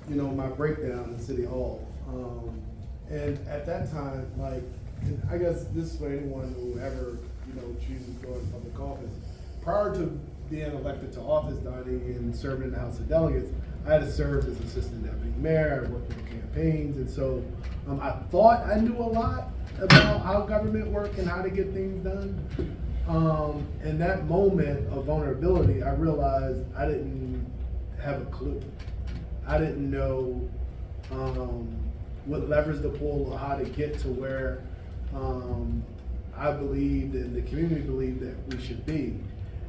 my breakdown in City Hall. And at that time, like, and I guess this is for anyone who ever, chooses to go in public office. Prior to being elected to office, Donnie, and serving in the House of Delegates, I had served as assistant deputy mayor, I worked with campaigns, and so I thought I knew a lot about how government worked and how to get things done. In that moment of vulnerability, I realized I didn't have a clue. I didn't know what levers to pull or how to get to where I believed and the community believed that we should be.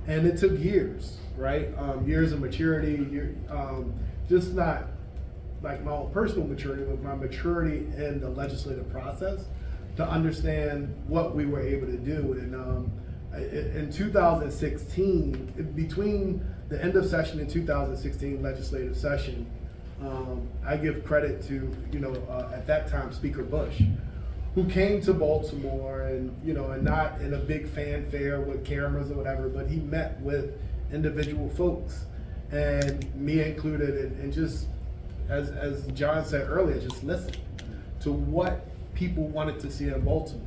And it took years, right? Years of maturity, just not like my own personal maturity, but my maturity in the legislative process to understand what we were able to do. And in 2016, between the end of session in 2016 legislative session, I give credit to, at that time, Speaker Bush, who came to Baltimore and, and not in a big fanfare with cameras or whatever, but he met with individual folks, and me included, and just, as John said earlier, just listen to what people wanted to see in Baltimore.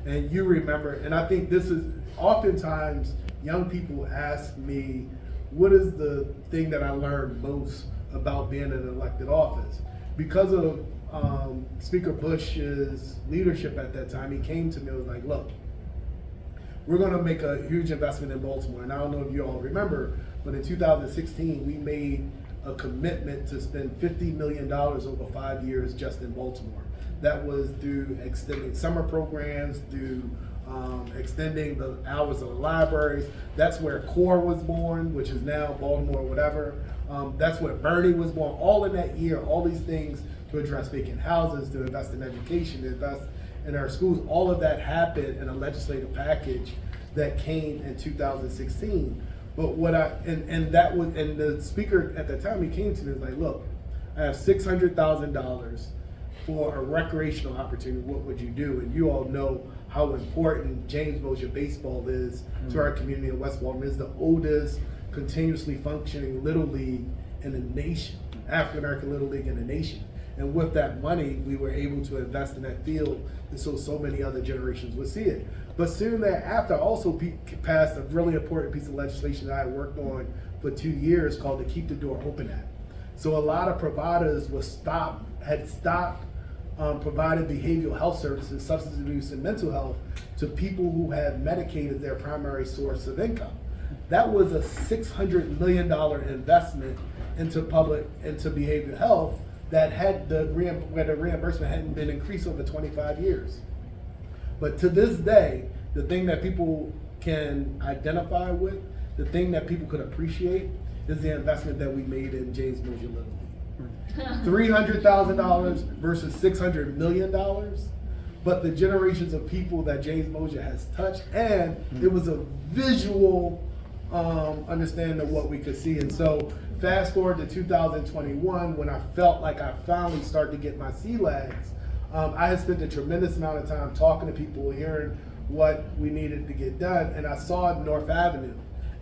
And you remember, and I think this is, oftentimes young people ask me, what is the thing that I learned most about being in an elected office? Because of Speaker Bush's leadership at that time, he came to me and was like, look, we're gonna make a huge investment in Baltimore. And I don't know if you all remember, but in 2016, we made a commitment to spend $50 million over 5 years just in Baltimore. That was through extending summer programs, through extending the hours of the libraries. That's where CORE was born, which is now Baltimore whatever. That's where Bernie was born. All in that year, all these things to address vacant houses, to invest in education, to invest in our schools. All of that happened in a legislative package that came in 2016. But and the speaker at the time, he came to me and was like, look, I have $600,000 for a recreational opportunity. What would you do? And you all know how important James Mosier baseball is to our community in West Baltimore. It's the oldest continuously functioning Little League in the nation, African American Little League in the nation. And with that money, we were able to invest in that field, and so many other generations would see it. But soon thereafter, I also passed a really important piece of legislation that I worked on for 2 years called the Keep the Door Open Act. So a lot of providers had stopped providing behavioral health services, substance abuse, and mental health to people who had Medicaid as their primary source of income. That was a $600 million investment into behavioral health that where the reimbursement hadn't been increased over 25 years. But to this day, the thing that people can identify with, the thing that people could appreciate, is the investment that we made in James Mosier Little League. $300,000 versus $600 million, but the generations of people that James Mosier has touched, and it was a visual understanding of what we could see. And so fast forward to 2021, when I felt like I finally started to get my sea legs, I had spent a tremendous amount of time talking to people, hearing what we needed to get done, and I saw North Avenue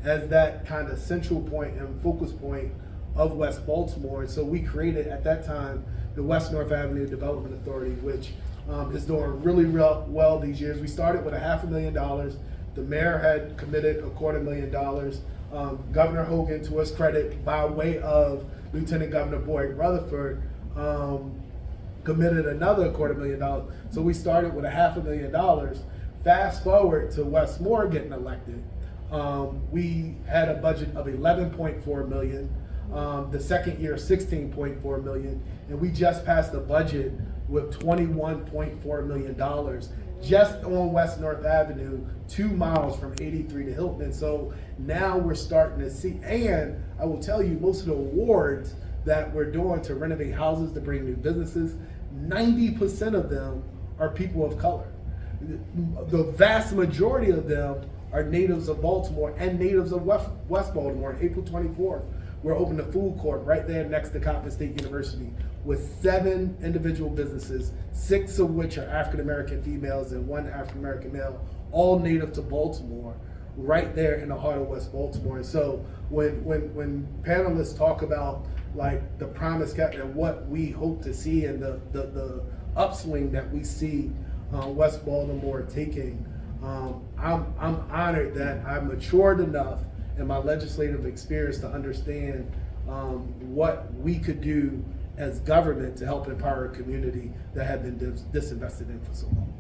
as that kind of central point and focus point of West Baltimore. And so we created, at that time, the West North Avenue Development Authority, which is doing really well these years. We started with $500,000. The mayor had committed $250,000. Governor Hogan, to his credit, by way of Lieutenant Governor Boyd Rutherford, committed another $250,000. So we started with $500,000. Fast forward to Wes Moore getting elected. We had a budget of $11.4 million. The second year, $16.4 million, and we just passed the budget with $21.4 million just on West North Avenue, 2 miles from 83 to Hilton. And so now we're starting to see, and I will tell you, most of the awards that we're doing to renovate houses, to bring new businesses, 90% of them are people of color. The vast majority of them are natives of Baltimore and natives of West Baltimore. On April 24th, we're opening a food court right there next to Coppin State University with 7 individual businesses, 6 of which are African American females and 1 African American male, all native to Baltimore, right there in the heart of West Baltimore. And so when panelists talk about like the promise kept and what we hope to see and the upswing that we see West Baltimore taking. I'm honored that I matured enough in my legislative experience to understand what we could do as government to help empower a community that had been disinvested in for so long.